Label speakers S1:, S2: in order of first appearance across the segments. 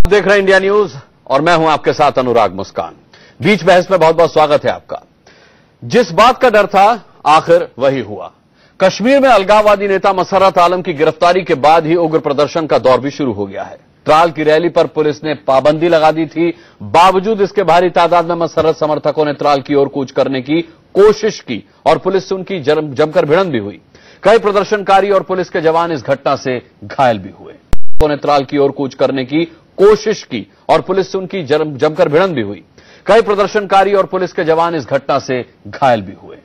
S1: देख रहे हैं इंडिया न्यूज और मैं हूं आपके साथ अनुराग मुस्कान। बीच बहस में बहुत बहुत स्वागत है आपका। जिस बात का डर था आखिर वही हुआ। कश्मीर में अलगाववादी नेता मसर्रत आलम की गिरफ्तारी के बाद ही उग्र प्रदर्शन का दौर भी शुरू हो गया है। त्राल की रैली पर पुलिस ने पाबंदी लगा दी थी। बावजूद इसके भारी तादाद में मसर्रत समर्थकों ने त्राल की ओर कूच करने की कोशिश की और पुलिस से उनकी जमकर भिड़ंत भी हुई। कई प्रदर्शनकारी और पुलिस के जवान इस घटना से घायल भी हुए। ने त्राल की ओर कूच करने की कोशिश की और पुलिस से उनकी जमकर भिड़ंत भी हुई। कई प्रदर्शनकारी और पुलिस के जवान इस घटना से घायल भी हुए।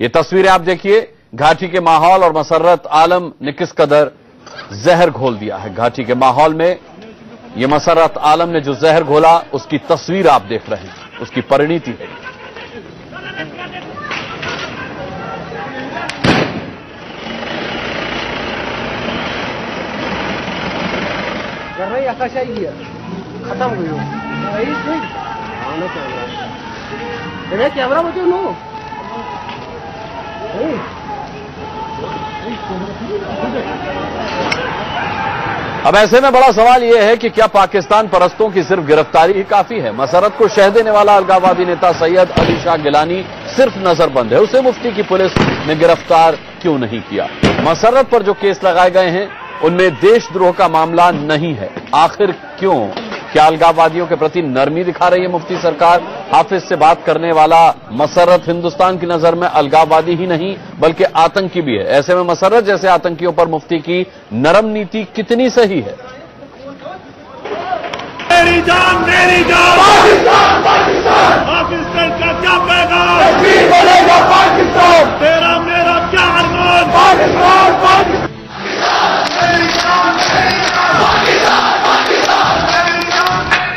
S1: ये तस्वीरें आप देखिए घाटी के माहौल और मसर्रत आलम ने किस कदर जहर घोल दिया है। घाटी के माहौल में ये मसर्रत आलम ने जो जहर घोला उसकी तस्वीर आप देख रहे हैं, उसकी परिणति है।
S2: खत्म हुई कैमरा बचो नो।
S1: अब ऐसे में बड़ा सवाल यह है कि क्या पाकिस्तान परस्तों की सिर्फ गिरफ्तारी ही काफी है। मसर्रत को शह देने वाला अलगाववादी नेता सैयद अली शाह गिलानी सिर्फ नजरबंद है, उसे मुफ्ती की पुलिस ने गिरफ्तार क्यों नहीं किया। मसर्रत पर जो केस लगाए गए हैं उनमें देशद्रोह का मामला नहीं है, आखिर क्यों? क्या अलगाववादियों के प्रति नरमी दिखा रही है मुफ्ती सरकार? हाफिज से बात करने वाला मसर्रत हिंदुस्तान की नजर में अलगाववादी ही नहीं बल्कि आतंकी भी है। ऐसे में मसर्रत जैसे आतंकियों पर मुफ्ती की नरम नीति कितनी सही है?
S3: मेरी जान पाकिस्तान पाकिस्तान का क्या पैगाम बनेगा पाकिस्तान, तेरा मेरा क्या अरमान पाकिस्तान।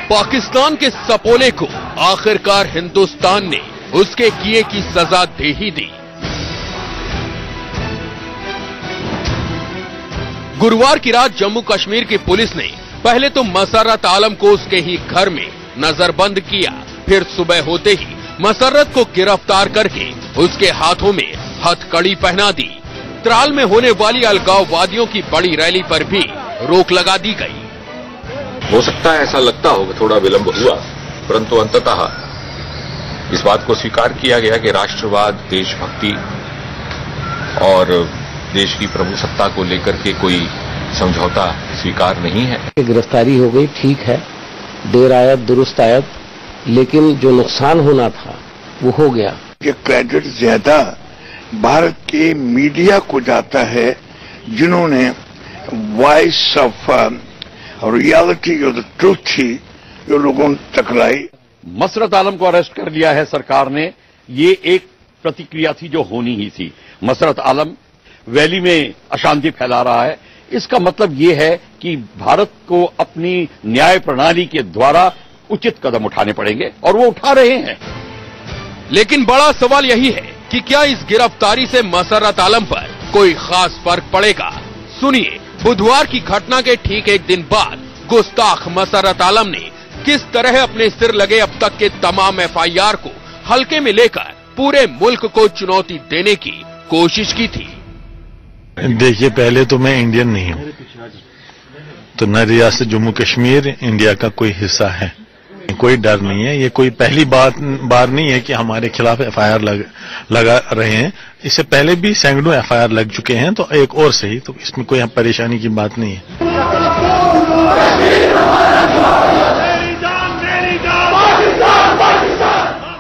S4: पाकिस्तान के सपोले को आखिरकार हिंदुस्तान ने उसके किए की सजा दे ही दी। गुरुवार की रात जम्मू कश्मीर की पुलिस ने पहले तो मसर्रत आलम को उसके ही घर में नजरबंद किया, फिर सुबह होते ही मसर्रत को गिरफ्तार करके उसके हाथों में हथकड़ी पहना दी। त्राल में होने वाली अलगाववादियों की बड़ी रैली पर भी रोक लगा दी गई।
S5: हो सकता है ऐसा लगता हो कि थोड़ा विलंब हुआ, परंतु अंततः इस बात को स्वीकार किया गया कि राष्ट्रवाद, देशभक्ति और देश की प्रभुसत्ता को लेकर के कोई समझौता स्वीकार नहीं है।
S2: गिरफ्तारी हो गई, ठीक है, देर आयत दुरुस्त आयत, लेकिन जो नुकसान होना था वो हो गया।
S6: ये क्रेडिट ज्यादा भारत के मीडिया को जाता है जिन्होंने वॉइस ऑफ रियलिटी और द ट्रूथ थी जो लोगों तक लाई।
S1: मसर्रत आलम को अरेस्ट कर लिया है सरकार ने, ये एक प्रतिक्रिया थी जो होनी ही थी। मसर्रत आलम वैली में अशांति फैला रहा है, इसका मतलब ये है कि भारत को अपनी न्याय प्रणाली के द्वारा उचित कदम उठाने पड़ेंगे और वो उठा रहे हैं।
S4: लेकिन बड़ा सवाल यही है कि क्या इस गिरफ्तारी से मसर्रत आलम पर कोई खास फर्क पड़ेगा। सुनिए, बुधवार की घटना के ठीक एक दिन बाद गुस्ताख मसर्रत आलम ने किस तरह अपने सिर लगे अब तक के तमाम एफआईआर को हल्के में लेकर पूरे मुल्क को चुनौती देने की कोशिश की थी।
S7: देखिए, पहले तो मैं इंडियन नहीं हूँ, तो न रियासत जम्मू कश्मीर इंडिया का कोई हिस्सा है। कोई डर नहीं है, ये कोई पहली बार नहीं है कि हमारे खिलाफ एफआईआर लगा रहे हैं। इससे पहले भी सैकड़ों एफआईआर लग चुके हैं, तो एक और सही, तो इसमें कोई परेशानी की बात नहीं है।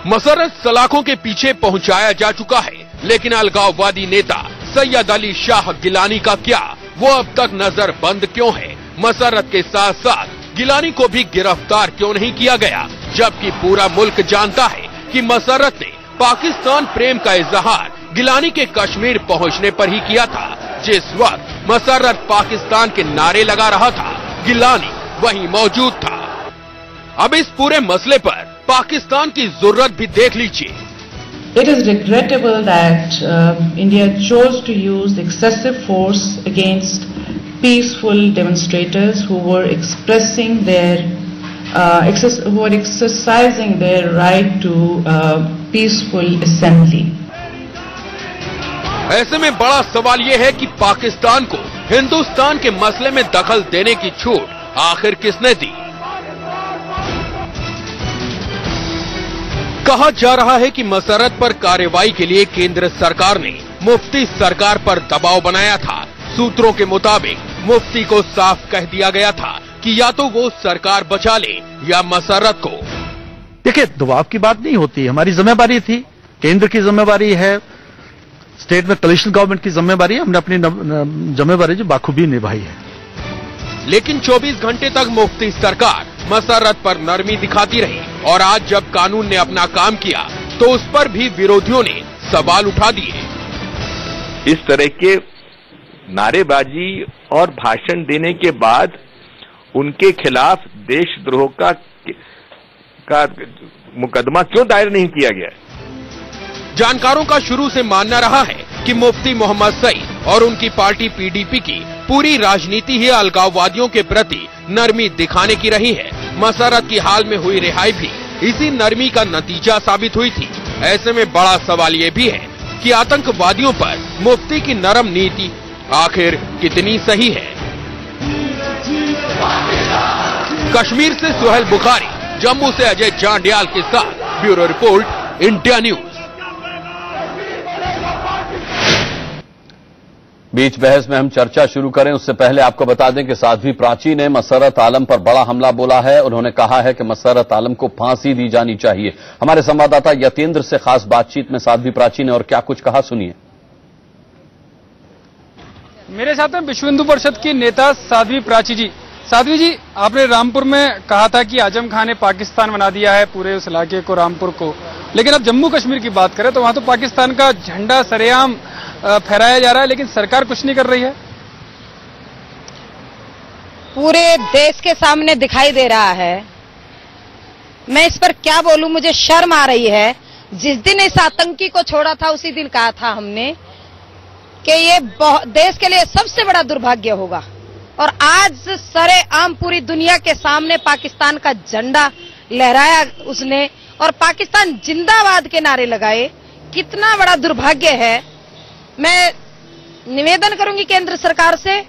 S4: मसर्रत सलाखों के पीछे पहुंचाया जा चुका है, लेकिन अलगाववादी नेता सैयद अली शाह गिलानी का क्या, वो अब तक नजरबंद क्यों है? मसर्रत के साथ साथ गिलानी को भी गिरफ्तार क्यों नहीं किया गया, जबकि पूरा मुल्क जानता है कि मसर्रत ने पाकिस्तान प्रेम का इजहार गिलानी के कश्मीर पहुंचने पर ही किया था। जिस वक्त मसर्रत पाकिस्तान के नारे लगा रहा था, गिलानी वहीं मौजूद था। अब इस पूरे मसले पर पाकिस्तान की जरूरत भी देख लीजिए।
S8: It is regrettable that India chose to use excessive force against peaceful demonstrators who were expressing their who were exercising their right to peaceful assembly.
S4: ऐसे में बड़ा सवाल यह है कि पाकिस्तान को हिंदुस्तान के मसले में दखल देने की छूट आखिर किसने दी? कहा जा रहा है कि मसरत पर कार्रवाई के लिए केंद्र सरकार ने मुफ्ती सरकार पर दबाव बनाया था। सूत्रों के मुताबिक मुफ्ती को साफ कह दिया गया था कि या तो वो सरकार बचा ले या मसरत को।
S9: देखिए, दबाव की बात नहीं होती, हमारी जिम्मेवारी थी, केंद्र की जिम्मेवारी है, स्टेट में कोलिशन गवर्नमेंट की जिम्मेवारी है, हमने अपनी जिम्मेवारी जो बाखूबी निभाई है।
S4: लेकिन 24 घंटे तक मुफ्ती सरकार मसरत पर नरमी दिखाती रही और आज जब कानून ने अपना काम किया तो उस पर भी विरोधियों ने सवाल उठा दिए।
S10: इस तरह के नारेबाजी और भाषण देने के बाद उनके खिलाफ देशद्रोह का मुकदमा क्यों दायर नहीं किया गया?
S4: जानकारों का शुरू से मानना रहा है कि मुफ्ती मोहम्मद सईद और उनकी पार्टी पीडीपी की पूरी राजनीति ही अलगाववादियों के प्रति नरमी दिखाने की रही है। मसरत की हाल में हुई रिहाई भी इसी नरमी का नतीजा साबित हुई थी। ऐसे में बड़ा सवाल ये भी है कि आतंकवादियों पर मुफ्ती की नरम नीति आखिर कितनी सही है। कश्मीर से सुहेल बुखारी, जम्मू से अजय जांडियाल के साथ ब्यूरो रिपोर्ट, इंडिया न्यूज।
S1: बीच बहस में हम चर्चा शुरू करें उससे पहले आपको बता दें कि साध्वी प्राची ने मसरत आलम पर बड़ा हमला बोला है। उन्होंने कहा है कि मसरत आलम को फांसी दी जानी चाहिए। हमारे संवाददाता यतेंद्र से खास बातचीत में साध्वी प्राची ने और क्या कुछ कहा, सुनिए।
S11: मेरे साथ में विश्व हिंदू परिषद की नेता साध्वी प्राची जी। साध्वी जी, आपने रामपुर में कहा था कि आजम खान ने पाकिस्तान बना दिया है पूरे उस इलाके को, रामपुर को, लेकिन अब जम्मू कश्मीर की बात करें तो वहां तो पाकिस्तान का झंडा सरेआम फहराया जा रहा है, लेकिन सरकार कुछ नहीं कर रही है।
S12: पूरे देश के सामने दिखाई दे रहा है। मैं इस पर क्या बोलूं, मुझे शर्म आ रही है। जिस दिन इस आतंकी को छोड़ा था उसी दिन कहा था हमने कि ये देश के लिए सबसे बड़ा दुर्भाग्य होगा, और आज सरेआम पूरी दुनिया के सामने पाकिस्तान का झंडा लहराया उसने और पाकिस्तान जिंदाबाद के नारे लगाए। कितना बड़ा दुर्भाग्य है। मैं निवेदन करूंगी केंद्र सरकार से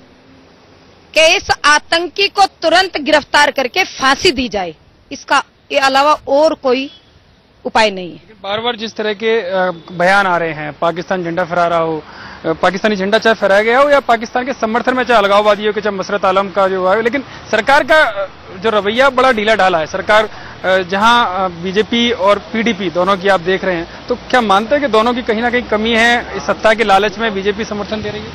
S12: कि इस आतंकी को तुरंत गिरफ्तार करके फांसी दी जाए। इसका ये अलावा और कोई उपाय नहीं है।
S11: बार बार जिस तरह के बयान आ रहे हैं, पाकिस्तान झंडा फहरा रहा हो, पाकिस्तानी झंडा चाहे फहराया गया हो या पाकिस्तान के समर्थन में चाहे अलगाववादियों के चाहे मसरत आलम का जो है, लेकिन सरकार का जो रवैया बड़ा ढीला ढाला है। सरकार जहां बीजेपी और पीडीपी दोनों की आप देख रहे हैं, तो क्या मानते हैं कि दोनों की कहीं ना कहीं कमी है? इस सत्ता के लालच में बीजेपी समर्थन दे रही है।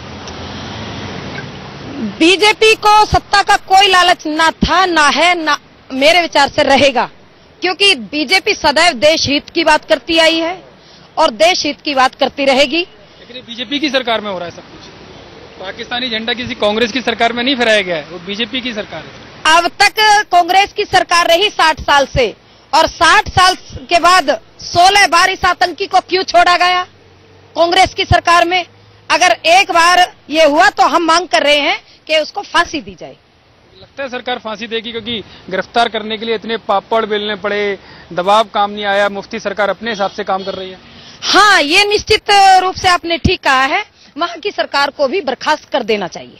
S12: बीजेपी को सत्ता का कोई लालच ना था, ना है, ना मेरे विचार से रहेगा, क्योंकि बीजेपी सदैव देश हित की बात करती आई है और देश हित की बात करती रहेगी।
S11: लेकिन बीजेपी की सरकार में हो रहा है सब कुछ। पाकिस्तानी झंडा किसी कांग्रेस की सरकार में नहीं फहराया गया है, वो बीजेपी की सरकार है।
S12: अब तक कांग्रेस की सरकार रही 60 साल से, और 60 साल के बाद 16 बार इस आतंकी को क्यों छोड़ा गया कांग्रेस की सरकार में? अगर एक बार ये हुआ तो हम मांग कर रहे हैं कि उसको फांसी दी जाए।
S11: लगता है सरकार फांसी देगी, क्योंकि गिरफ्तार करने के लिए इतने पापड़ बेलने पड़े, दबाव काम नहीं आया, मुफ्ती सरकार अपने हिसाब से काम कर रही है।
S12: हाँ, ये निश्चित रूप से आपने ठीक कहा है। वहां की सरकार को भी बर्खास्त कर देना चाहिए।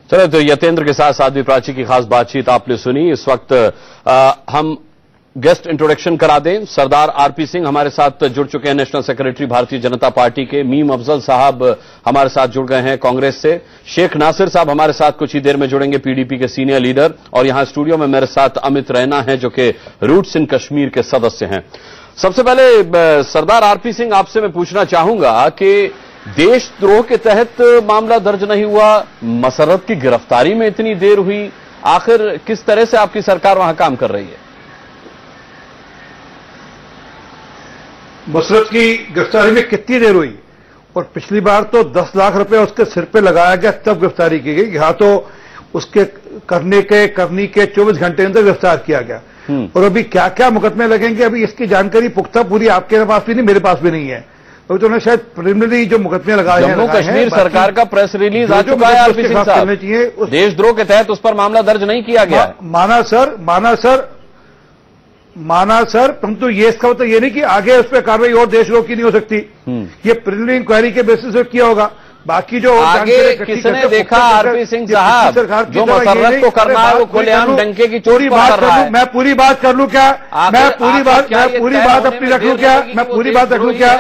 S1: चलो, तो यतेंद्र के साथ साध्वी प्राची की खास बातचीत आपने सुनी। इस वक्त हम गेस्ट इंट्रोडक्शन करा दें। सरदार आरपी सिंह हमारे साथ जुड़ चुके हैं, national secretary Bharatiya Janata party के। मीम अफजल साहब हमारे साथ जुड़ गए हैं कांग्रेस से। शेख नासिर साहब हमारे साथ कुछ ही देर में जुड़ेंगे, पीडीपी के सीनियर लीडर। और यहां स्टूडियो में मेरे साथ अमित रैना हैं जो कि रूट्स इन कश्मीर के सदस्य हैं। सबसे पहले सरदार आरपी सिंह, आपसे मैं पूछना चाहूंगा कि देशद्रोह के तहत मामला दर्ज नहीं हुआ, मसरत की गिरफ्तारी में इतनी देर हुई, आखिर किस तरह से आपकी सरकार वहां काम कर रही है?
S13: मसरत की गिरफ्तारी में कितनी देर हुई? और पिछली बार तो 10 लाख रुपए उसके सिर पे लगाया गया तब गिरफ्तारी की गई। यहां तो उसके करनी के 24 घंटे अंदर गिरफ्तार किया गया। और अभी क्या क्या मुकदमे लगेंगे, अभी इसकी जानकारी पुख्ता पूरी आपके पास भी नहीं, मेरे पास भी नहीं है। तो उन्होंने शायद प्रिलिमिनरी जो मुकदमे लगाए हैं,
S1: जम्मू कश्मीर सरकार का प्रेस रिलीज आ चुका है आरपी सिंह साहब, देशद्रोह के तहत उस पर मामला दर्ज नहीं किया गया।
S13: माना सर, परंतु ये इसका मतलब ये नहीं कि आगे उस पर कार्रवाई और देशद्रोह की नहीं हो सकती। ये प्रिलिमिनरी इंक्वायरी के बेसिस पे किया होगा। बाकी जो
S1: आगे किसने देखा आरपी सिंह साहब, जो मसर्रत को करना है वो खुलेआम डंके की चोरी कर रहा है।
S13: मैं पूरी बात कर लूं क्या? मैं पूरी बात अपनी रख लूं क्या? मैं पूरी बात रख लूं क्या?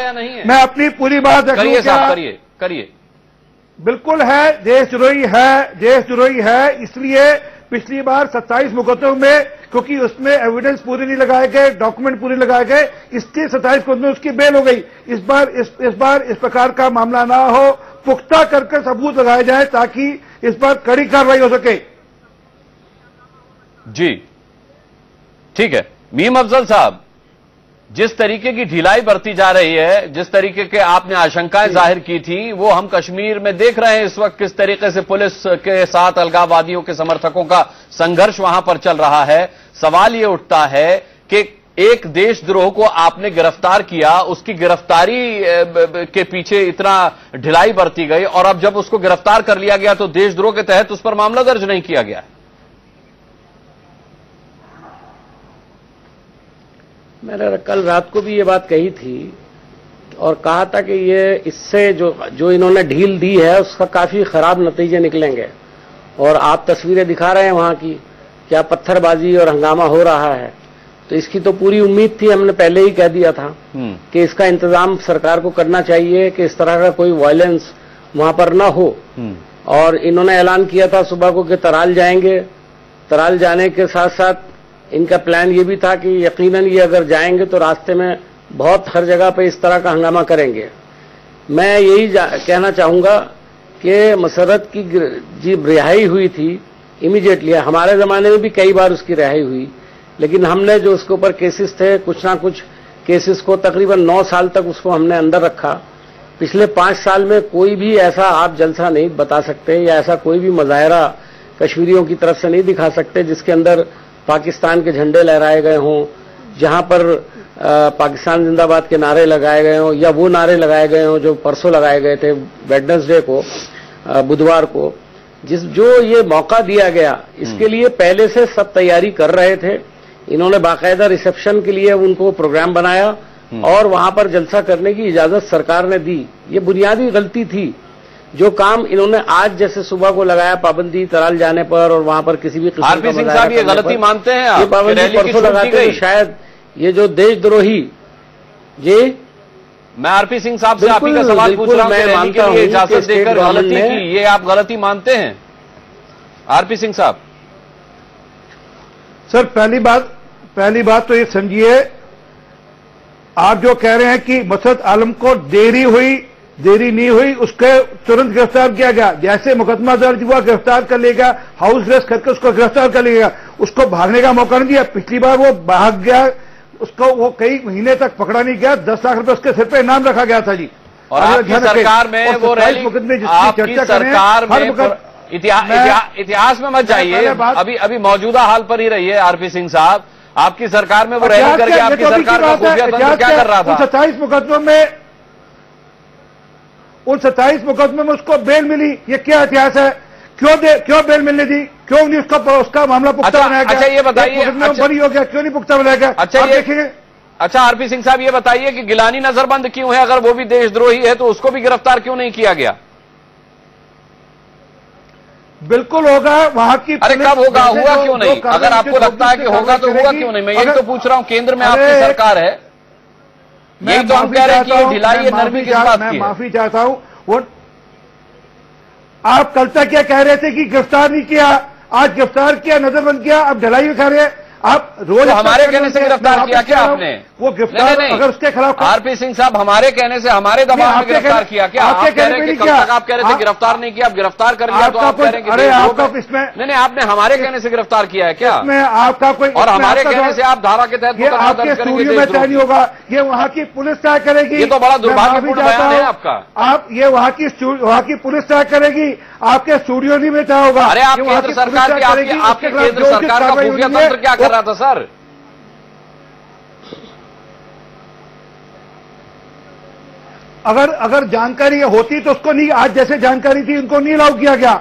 S13: मैं अपनी पूरी बात रख लूं क्या?
S1: करिए।
S13: बिल्कुल है, देशद्रोही है। इसलिए पिछली बार 27 मुकदमों में, क्योंकि उसमें एविडेंस पूरे नहीं लगाए गए, डॉक्यूमेंट पूरे लगाए गए, इसलिए 27 मुकदमों उसकी बेल हो गई। इस बार इस प्रकार का मामला ना हो, पुख्ता करके सबूत लगाए जाए ताकि इस बार कड़ी कार्रवाई हो सके।
S1: जी ठीक है। मीम अफजल साहब, जिस तरीके की ढिलाई बरती जा रही है, जिस तरीके के आपने आशंकाएं जाहिर की थी, वो हम कश्मीर में देख रहे हैं इस वक्त किस तरीके से पुलिस के साथ अलगाववादियों के समर्थकों का संघर्ष वहां पर चल रहा है। सवाल ये उठता है कि एक देशद्रोह को आपने गिरफ्तार किया, उसकी गिरफ्तारी के पीछे इतना ढिलाई बरती गई, और अब जब उसको गिरफ्तार कर लिया गया तो देशद्रोह के तहत उस पर मामला दर्ज नहीं किया गया है।
S2: मैंने कल रात को भी ये बात कही थी और कहा था कि ये इससे जो इन्होंने ढील दी है उसका काफी खराब नतीजे निकलेंगे। और आप तस्वीरें दिखा रहे हैं वहां की, क्या पत्थरबाजी और हंगामा हो रहा है। तो इसकी तो पूरी उम्मीद थी, हमने पहले ही कह दिया था कि इसका इंतजाम सरकार को करना चाहिए कि इस तरह का कोई वायलेंस वहां पर ना हो। और इन्होंने ऐलान किया था सुबह को कि तराल जाएंगे। तराल जाने के साथ साथ इनका प्लान ये भी था कि यकीनन ये अगर जाएंगे तो रास्ते में बहुत हर जगह पे इस तरह का हंगामा करेंगे। मैं यही कहना चाहूंगा कि मसर्रत की जी रिहाई हुई थी इमीडिएटली, हमारे जमाने में भी कई बार उसकी रिहाई हुई, लेकिन हमने जो उसके ऊपर केसेस थे, कुछ ना कुछ केसेस को तकरीबन 9 साल तक उसको हमने अंदर रखा। पिछले 5 साल में कोई भी ऐसा आप जलसा नहीं बता सकते या ऐसा कोई भी मुजाहरा कश्मीरियों की तरफ से नहीं दिखा सकते जिसके अंदर पाकिस्तान के झंडे लहराए गए हों, जहां पर पाकिस्तान जिंदाबाद के नारे लगाए गए हों, या वो नारे लगाए गए हों जो परसों लगाए गए थे वेडनेसडे को, बुधवार को। जो ये मौका दिया गया, इसके लिए पहले से सब तैयारी कर रहे थे। इन्होंने बाकायदा रिसेप्शन के लिए उनको प्रोग्राम बनाया और वहां पर जलसा करने की इजाजत सरकार ने दी। ये बुनियादी गलती थी। जो काम इन्होंने आज जैसे सुबह को लगाया पाबंदी तराल जाने पर और वहां पर किसी भी
S1: आरपी सिंह साहब ये गलती मानते हैं आप?
S2: ये पाबंदी परसों लगाते तो शायद ये जो देशद्रोही जी
S1: मैं आरपी सिंह साहब से आप ही का सवाल पूछ रहा हूं, मैं मानता हूं इजाजत देकर गलती की, ये आप गलती मानते हैं आरपी सिंह साहब?
S13: सर पहली बात तो ये समझिए, आप जो कह रहे हैं कि मसरत आलम को देरी नहीं हुई, उसके तुरंत गिरफ्तार किया गया। जैसे मुकदमा दर्ज हुआ गिरफ्तार कर लेगा, हाउस अरेस्ट करके उसको गिरफ्तार कर लेगा, उसको भागने का मौका नहीं दिया। पिछली बार वो भाग गया, उसको वो कई महीने तक पकड़ा नहीं गया, 10 लाख रुपए उसके सिर पे इनाम रखा गया था जी।
S1: और आपकी सरकार में वो रैली, आपकी सरकार में इतिहास में मत जाइए, अभी मौजूदा हाल पर ही रहिए आरपी सिंह साहब। आपकी सरकार में वो रैली करके आपकी सरकार का खुफिया तंत्र क्या कर रहा था?
S13: 27 मुकदमों में, उन 27 मुकदमों में उसको बेल मिली, ये क्या इतिहास है? क्यों बेल मिलने दी? क्यों नहीं उसका मामला पुख्ता बनाया गया?
S1: अच्छा ये बताइए,
S13: बरी हो गया, क्यों नहीं पुख्ता बनाया गया?
S1: अच्छा ये देखिए, अच्छा आरपी सिंह साहब ये बताइए कि गिलानी नजरबंद क्यों है? अगर वो भी देशद्रोही है तो उसको भी गिरफ्तार क्यों नहीं किया गया?
S13: बिल्कुल होगा वहां की।
S1: अरे कब होगा? हुआ क्यों नहीं? अगर आपको लगता है कि होगा तो हुआ क्यों नहीं? मैं यही तो पूछ रहा हूं, केंद्र में आपकी सरकार है, यही तो हम कह रहे हैं कि ढिलाई है, नरमी किस बात की है?
S13: मैं माफी चाहता हूं। वो आप कल तक क्या कह रहे थे कि गिरफ्तार नहीं किया, आज गिरफ्तार किया, नजरबंद किया, अब ढिलाई भी कह रहे हैं आप। रोज
S1: हमारे कहने से गिरफ्तार किया क्या आपने?
S13: वो गिरफ्तार अगर उसके खिलाफ
S1: आरपी सिंह साहब हमारे कहने से, हमारे दबाव में गिरफ्तार किया क्या? आप कह रहे हैं कि कल तक आप कह रहे थे गिरफ्तार नहीं किया, अब गिरफ्तार कर लिया तो आप कह रहे हैं कि
S13: अरे आपका इसमें
S1: नहीं, आपने हमारे कहने से गिरफ्तार किया है क्या?
S13: इसमें आपका कोई,
S1: और हमारे कहने से आप धारा के तहत मुकदमा दर्ज करेंगे?
S13: स्टूडियो में तय नहीं होगा, ये वहां की पुलिस तय करेगी।
S1: ये तो बड़ा दुर्भाग्यपूर्ण बयान है आपका।
S13: आप ये वहां की पुलिस तय करेगी, आपके स्टूडियो नहीं में तय होगा।
S1: अरे आप केंद्र सरकार की, आपके केंद्र सरकार का खुफिया तंत्र क्या कर रहा था सर?
S13: अगर जानकारी होती तो उसको नहीं, आज जैसे जानकारी थी उनको नहीं अलाउ किया गया।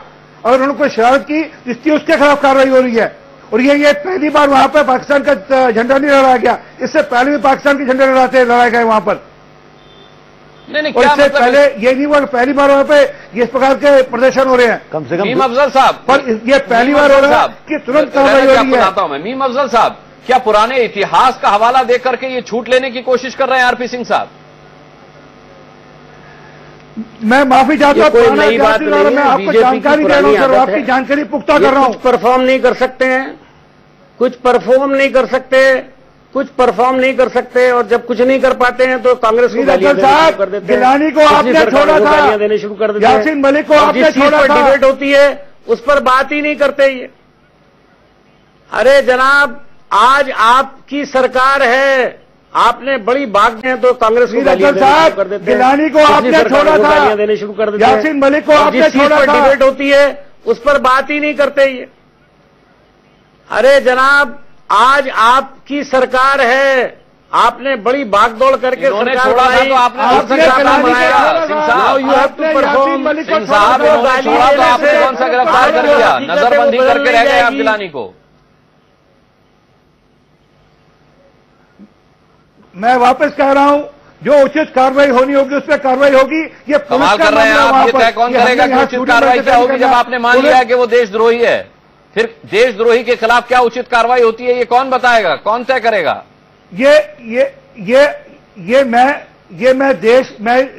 S13: अगर उन्होंने कोई शरारत की इसलिए उसके खिलाफ कार्रवाई हो रही है। और ये पहली बार वहां पर पाकिस्तान का झंडा नहीं लहराया गया, इससे पहले भी पाकिस्तान के झंडे लहराए गए वहां पर।
S1: नहीं,
S13: और
S1: क्या
S13: इससे
S1: मतलब
S13: पहले ये नहीं हुआ कि पहली बार वहां पे इस प्रकार के प्रदर्शन हो रहे हैं।
S1: कम से कम मीम अफजल साहब,
S13: पर ये पहली बार हो रहा है कि तुरंत कार्रवाई हो रही है।
S1: बताता हूं मैं, मीम अफजल साहब, क्या पुराने इतिहास का हवाला देकर करके ये छूट लेने की कोशिश कर रहे हैं आरपी सिंह साहब?
S13: मैं माफी चाहता हूं,
S2: कोई नई बात नहीं है,
S13: मैं आपको जानकारी दे रहा हूं सर, आपकी जानकारी पुख्ता कर रहा हूं।
S2: कुछ परफॉर्म नहीं कर सकते हैं, कुछ परफॉर्म नहीं कर सकते, कुछ परफॉर्म नहीं कर सकते, और जब कुछ नहीं कर पाते हैं तो कांग्रेस को गालियां देना शुरू कर देते हैं।
S13: गिलानी को आपने छोड़ा था,
S2: गालियां देने शुरू कर देते हैं।
S13: यासीन मलिक को आपने छोड़ा था।
S2: डिबेट होती है उस पर बात ही नहीं करते ये। अरे जनाब, आज आपकी सरकार है, आपने बड़ी बात है तो कांग्रेस को गालियां देना शुरू कर देते हैं।
S13: गिलानी को आपने छोड़ा था,
S2: गालियां देने शुरू कर देते हैं।
S13: यासीन मलिक को आपने छोड़ा था।
S2: डिबेट होती है उस पर बात ही नहीं करते ये। अरे जनाब, आज आपकी सरकार है, आपने बड़ी भागदौड़ करके सरकार
S1: छोड़ा था तो आपने कौन सा गिरफ्तार बनाया? सिंह साहब,
S2: you have to perform.
S1: Singh साहब, इन्होंने छोड़ा तो आपने कौन सा गिरफ्तार कर लिया? नजरबंदी करके रह गए आप गिलानी को।
S13: मैं वापस कह रहा हूं, जो उचित कार्रवाई होनी होगी उस पर कार्रवाई होगी। ये
S1: कमाल कर रहे हैं आप, ये तय कौन करेगा कि उचित कार्रवाई क्या होगी जब आपने मान लिया कि वो देशद्रोही है? फिर देशद्रोही के खिलाफ क्या उचित कार्रवाई होती है, ये कौन बताएगा, कौन तय करेगा?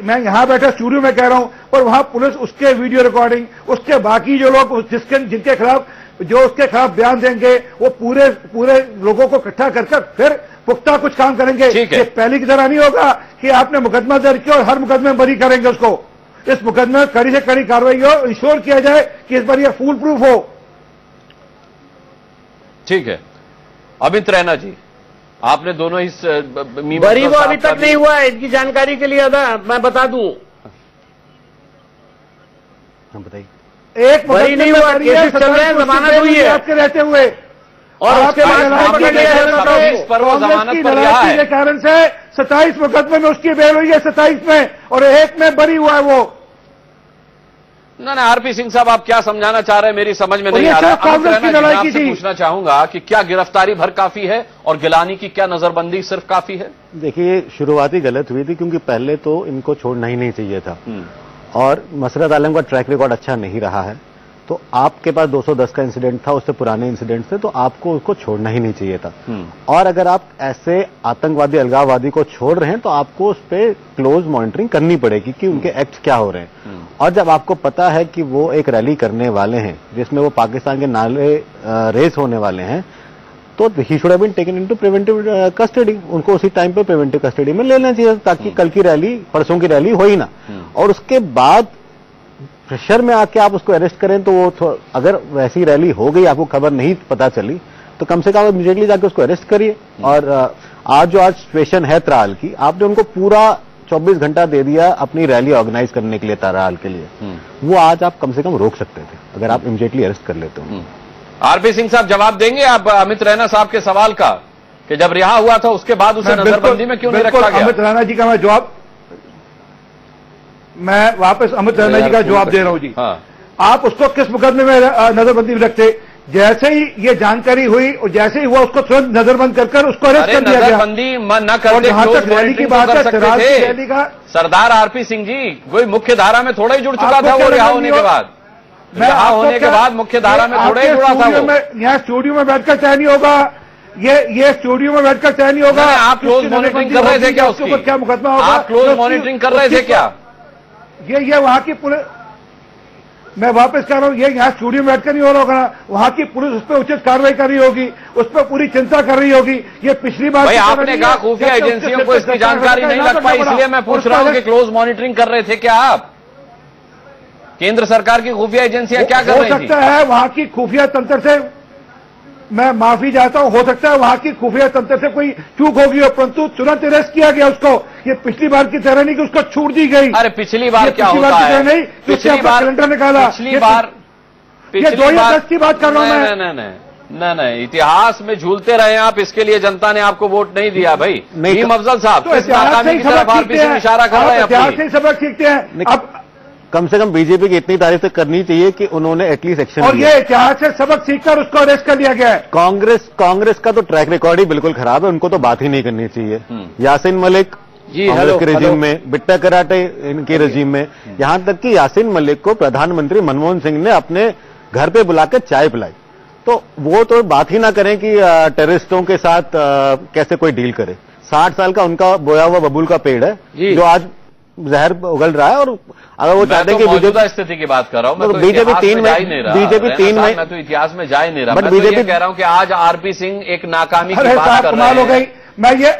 S1: मैं यहां बैठा स्टूडियो में कह रहा हूं, पर वहां पुलिस उसके वीडियो रिकॉर्डिंग, उसके बाकी जो लोग जिनके खिलाफ जो उसके खिलाफ बयान देंगे, वो पूरे लोगों को इकट्ठा कर फिर पुख्ता कुछ काम करेंगे। ये पहले की तरह नहीं होगा कि आपने मुकदमा दर्ज किया और हर मुकदमे में बरी करेंगे उसको। इस मुकदमे में कड़ी से कड़ी कार्रवाई हो, इंश्योर किया जाए कि इस बार यह फूल प्रूफ हो। ठीक है, अमित रैना जी, आपने दोनों ही
S2: बरी वो अभी तक नहीं हुआ है, इनकी जानकारी के लिए मैं बता दूं।
S13: बताइए। एक
S2: बरी नहीं हुआ, केसेस चल रहे हैं, जमानत हुई है
S13: आपके रहते हुए,
S2: और उसके बाद
S13: कांग्रेस की लड़ाई के कारण से 27 मुकदमे में उसकी बेल हुई है, 27 में, और एक में बरी हुआ है वो।
S1: ना आरपी सिंह साहब, आप क्या समझाना चाह रहे हैं मेरी समझ में नहीं आ रहा।
S13: कांग्रेस की लड़ाई की थी।
S1: पूछना चाहूंगा कि क्या गिरफ्तारी भर काफी है और गिलानी की क्या नजरबंदी सिर्फ काफी है?
S14: देखिए, शुरुआती गलत हुई थी क्योंकि पहले तो इनको छोड़ना ही नहीं चाहिए था, और मसरत आलम का ट्रैक रिकॉर्ड अच्छा नहीं रहा है। तो आपके पास 210 का इंसिडेंट था, उससे पुराने इंसिडेंट थे, तो आपको उसको छोड़ना ही नहीं चाहिए था। और अगर आप ऐसे आतंकवादी, अलगाववादी को छोड़ रहे हैं तो आपको उस पर क्लोज मॉनिटरिंग करनी पड़ेगी कि उनके एक्ट क्या हो रहे हैं। और जब आपको पता है कि वो एक रैली करने वाले हैं जिसमें वो पाकिस्तान के नाले रेस होने वाले हैं, तो ही should have been taken into preventive custody. उनको उसी टाइम पे प्रिवेंटिव कस्टडी में लेना चाहिए ताकि कल की रैली, परसों की रैली हो ही ना। और उसके बाद प्रेशर में आके आप उसको अरेस्ट करें तो वो अगर वैसी रैली हो गई, आपको खबर नहीं पता चली, तो कम से कम इमीडिएटली जाके उसको अरेस्ट करिए। और आज सिचुएशन है त्राल की, आपने उनको पूरा 24 घंटा दे दिया अपनी रैली ऑर्गेनाइज करने के लिए, त्राल के लिए। वो आज आप कम से कम रोक सकते थे अगर आप इमीडिएटली अरेस्ट कर लेते हो।
S1: आरपी सिंह साहब, जवाब देंगे आप अमित रैना साहब के सवाल का कि जब रिहा हुआ था उसके बाद उसे नजरबंदी में क्यों नहीं रखा गया?
S13: अमित रैना जी का मैं वापस अमित रैना जी का जवाब दे रहा हूं जी। आप उसको किस मुकदमे में नजरबंदी में रखते? जैसे ही ये जानकारी हुई और जैसे ही हुआ उसको तुरंत नजरबंद कर उसको अरेस्ट कर दिया गया।
S1: नजरबंदी न करते,
S13: जहां तक रैली की बात है, रैली का
S1: सरदार आरपी सिंह जी कोई मुख्य धारा में थोड़ा ही जुड़ चुका था वो रिहा होने के बाद। रिहा होने के बाद मुख्य धारा में थोड़ा ही जुड़ा था वो।
S13: यहाँ स्टूडियो में बैठकर तय नहीं होगा, ये स्टूडियो में बैठकर तय नहीं होगा।
S1: आप क्लोज मॉनिटरिंग कर रहे थे क्या उसकी?
S13: क्या मुकदमा होगा?
S1: आप क्लोज मॉनिटरिंग कर रहे थे क्या?
S13: ये वहां की पुलिस, मैं वापस कह रहा हूं, ये यहाँ स्टूडियो में बैठकर नहीं हो रहा होगा, वहां की पुलिस उस पर उचित कार्रवाई कर रही होगी, उस पर पूरी चिंता कर रही होगी। ये पिछली बार
S1: भाई आपने कहा खुफिया एजेंसियों को इसकी जानकारी नहीं लग पाई, इसलिए मैं पूछ रहा हूं कि क्लोज मॉनिटरिंग कर रहे थे क्या आप? केंद्र सरकार की खुफिया एजेंसियां क्या कर रही थी?
S13: हो सकता है वहां की खुफिया तंत्र से, मैं माफी चाहता हूं, हो सकता है वहां की खुफिया तंत्र से कोई चूक होगी हो, परंतु तुरंत अरेस्ट किया गया उसको। ये पिछली बार की तरह नहीं कि उसको छूट दी गई।
S1: अरे पिछली बार क्या होता है?
S13: नहीं, पिछली बार कैलेंडर निकाला,
S1: पिछली बार
S13: 2010 की बात कर रहा हूं मैं।
S1: नहीं, इतिहास में झूलते रहे आप, इसके लिए जनता ने आपको वोट नहीं दिया भाई। मीम अफजल साहब,
S13: तो इतिहास से
S1: इशारा कर रहे हैं,
S13: इतिहास से सबक सीखते हैं। अब
S14: कम से कम बीजेपी की इतनी तारीफ तो करनी चाहिए कि उन्होंने एटलीस्ट एक्शन
S13: और ये इतिहास से सबक सीखकर उसको अरेस्ट कर लिया गया है।
S14: कांग्रेस का तो ट्रैक रिकॉर्ड ही बिल्कुल खराब है, उनको तो बात ही नहीं करनी चाहिए। यासीन मलिक कांग्रेस के रेजिम में, बिट्टा कराटे इनके रेजिम में, यहां तक कि यासीन मलिक को प्रधानमंत्री मनमोहन सिंह ने अपने घर पे बुलाकर चाय पिलाई। तो वो तो बात ही ना करें कि टेररिस्टों के साथ कैसे कोई डील करे। 60 साल का उनका बोया हुआ बबूल का पेड़ है जो आज जहर उगल रहा है। और अगर वो चाहते हैं कि
S1: मौजूदा स्थिति की बात कर रहा हूं, मैं तो
S14: बीजेपी 3 में
S1: मैं तो इतिहास में जा ही नहीं रहा, मैं तो ये कह रहा हूं कि आज आरपी सिंह एक नाकामी की बात कर रहे हैं।
S13: हो गई। मैं ये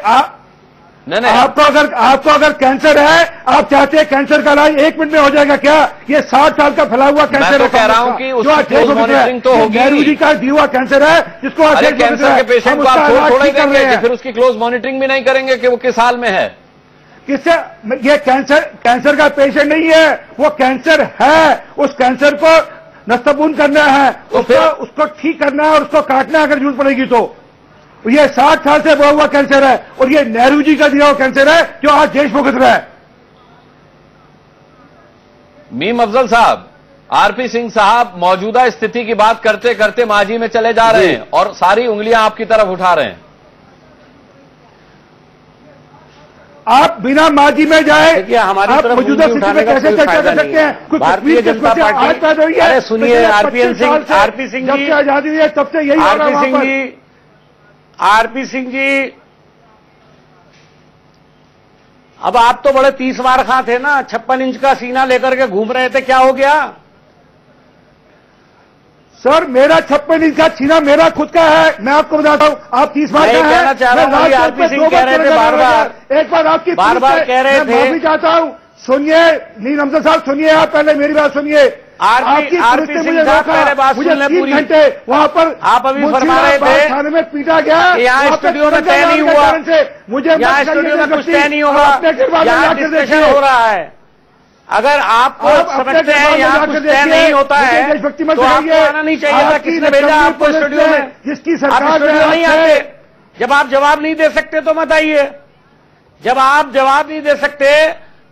S1: नहीं,
S13: आपको अगर कैंसर है, आप चाहते हैं कैंसर का इलाज 1 मिनट में हो जाएगा क्या? ये 60 साल का फैला हुआ कैंसर है।
S1: मैं तो कह रहा हूं कि उसकी मॉनिटरिंग तो होगी।
S13: नेहरू जी का दी हुआ कैंसर है जिसको
S1: अरे कैंसर के पेशेंट को आप थोड़ा ही करेंगे, फिर उसकी क्लोज मॉनिटरिंग भी नहीं करेंगे कि वो किस हाल में है।
S13: किससे? ये कैंसर का पेशेंट नहीं है, वो कैंसर है। उस कैंसर को नस्तबून करना है, उसको ठीक करना है और उसको काटना है अगर जरूरत पड़ेगी तो। ये 60 साल से हुआ कैंसर है और ये नेहरू जी का दिया हुआ कैंसर है जो आज देश भुगत रहा है।
S1: मीम अफजल साहब, आरपी सिंह साहब मौजूदा स्थिति की बात करते करते माजी में चले जा रहे हैं और सारी उंगलियां आपकी तरफ उठा रहे हैं।
S13: आप बिना माजी में जाए
S2: हमारी
S13: आप
S2: तरफ
S13: मौजूदा स्थिति में कैसे चर्चा कर सकते हैं?
S2: भारतीय जनता पार्टी, अरे सुनिए आरपी सिंह
S13: जब से आजादी हुई है तब से यही
S2: आरपी सिंह जी, अब आप तो बड़े 30 मार खा थे ना, 56 इंच का सीना लेकर के घूम रहे थे, क्या हो गया?
S13: सर मेरा 56 इंच का सीना मेरा खुद का है, मैं आपको बताता हूं। आप 30 मार का है।
S2: आरपी सिंह कह रहे थे बार बार,
S13: एक बार आपकी
S2: बार कह रहे थे।
S13: माफी चाहता हूं, सुनिए नील हमजा साहब, सुनिए आप पहले मेरी बात सुनिए।
S2: आरपी सिंह साहब पहले बात सुन ले पूरी।
S13: 3 घंटे वहां पर
S2: आप अभी फरमा रहे थे
S13: थाने में पीटा गया,
S2: यहाँ स्टूडियो में तय नहीं हुआ,
S13: मुझे
S2: यहाँ स्टूडियो में कुछ तय नहीं होगा, यहाँ डिस्कशन हो रहा है। अगर आपको समझते हैं यहाँ कुछ तय नहीं होता है तो आपको आना नहीं चाहिए था। किसने भेजा आपको स्टूडियो में?
S13: जिसकी
S2: आप
S13: सरकार
S2: स्टूडियो नहीं आते। जब आप जवाब नहीं दे सकते तो मत आइए। जब आप जवाब नहीं दे सकते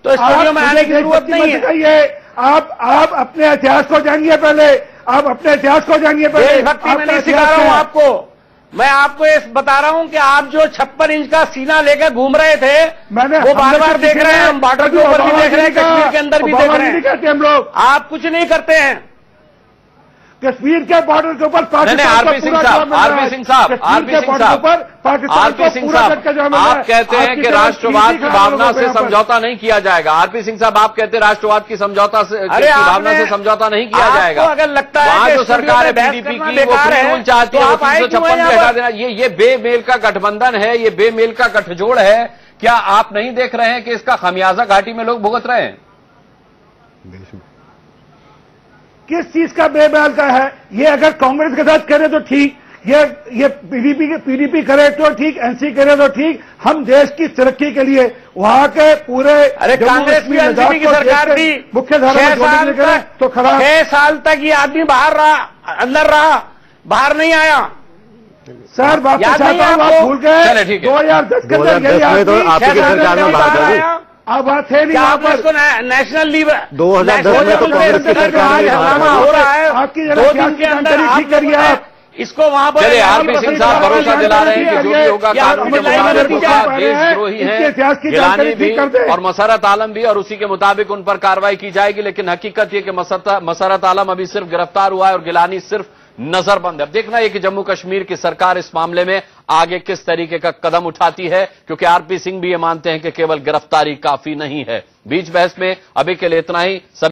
S2: तो स्टूडियो में आने की जरूरत नहीं है।
S13: आप अपने इतिहास को जानिए पहले, आप अपने इतिहास को जानिए पहले।
S2: देशभक्ति में नहीं सिखा रहा हूं आपको, मैं आपको ये बता रहा हूं कि आप जो 56 इंच का सीना लेकर घूम रहे थे वो बार बार देख रहे हैं, हम बॉर्डर के ऊपर भी देख रहे हैं, कश्मीर के अंदर भी देख रहे हैं।
S13: हम लोग
S2: आप कुछ नहीं करते हैं।
S13: कश्मीर के बॉर्डर के ऊपर पाकिस्तान
S1: आरपी सिंह साहब, आप कहते हैं कि राष्ट्रवाद की भावना से समझौता नहीं किया जाएगा। आरपी सिंह साहब आप कहते हैं राष्ट्रवाद की समझौता से भावना से समझौता नहीं किया जाएगा।
S2: अगर लगता है
S1: वहां जो सरकार है पीडीपी की वो कानून चाहती है 356 हटा देना, ये बेमेल का गठबंधन है, ये बेमेल का गठजोड़ है। क्या आप नहीं देख रहे हैं कि इसका खमियाजा घाटी में लोग भुगत रहे हैं?
S13: किस चीज का बेमेल का है? ये अगर कांग्रेस के साथ करे तो ठीक, ये पीडीपी करे तो ठीक, एनसी करे तो ठीक। हम देश की तरक्की के लिए वहां के पूरे,
S2: अरे कांग्रेस की एनसीपी की सरकार थी,
S13: मुख्य धारा तो खराब।
S2: 6 साल तक ये आदमी बाहर रहा, अंदर रहा, बाहर नहीं आया।
S13: सर वापस आप भूल गए?
S1: चले ठीक है।
S13: 2010
S14: में तो आपकी सरकार में बाहर आ
S13: अब बात है नहीं
S2: आप इसको नेशनल लीव
S14: 2010 में तो कांग्रेस की सरकार
S2: हो रहा है।
S13: आपकी
S2: 2 दिन के अंदर ठीक करिए आप इसको वहां पर।
S1: चलिए आरपी सिंह साहब भरोसा दिला रहे हैं कि जो भी होगा कानून के मुताबिक होगा। देशद्रोही हैं गिलानी भी और मसरत आलम भी, और उसी के मुताबिक उन पर कार्रवाई की जाएगी। लेकिन हकीकत ये कि मसरत आलम अभी सिर्फ गिरफ्तार हुआ है और गिलानी सिर्फ नजरबंद है। अब देखना है कि जम्मू कश्मीर की सरकार इस मामले में आगे किस तरीके का कदम उठाती है, क्योंकि आरपी सिंह भी ये मानते हैं कि केवल गिरफ्तारी काफी नहीं है। बीच बहस में अभी के लिए इतना ही।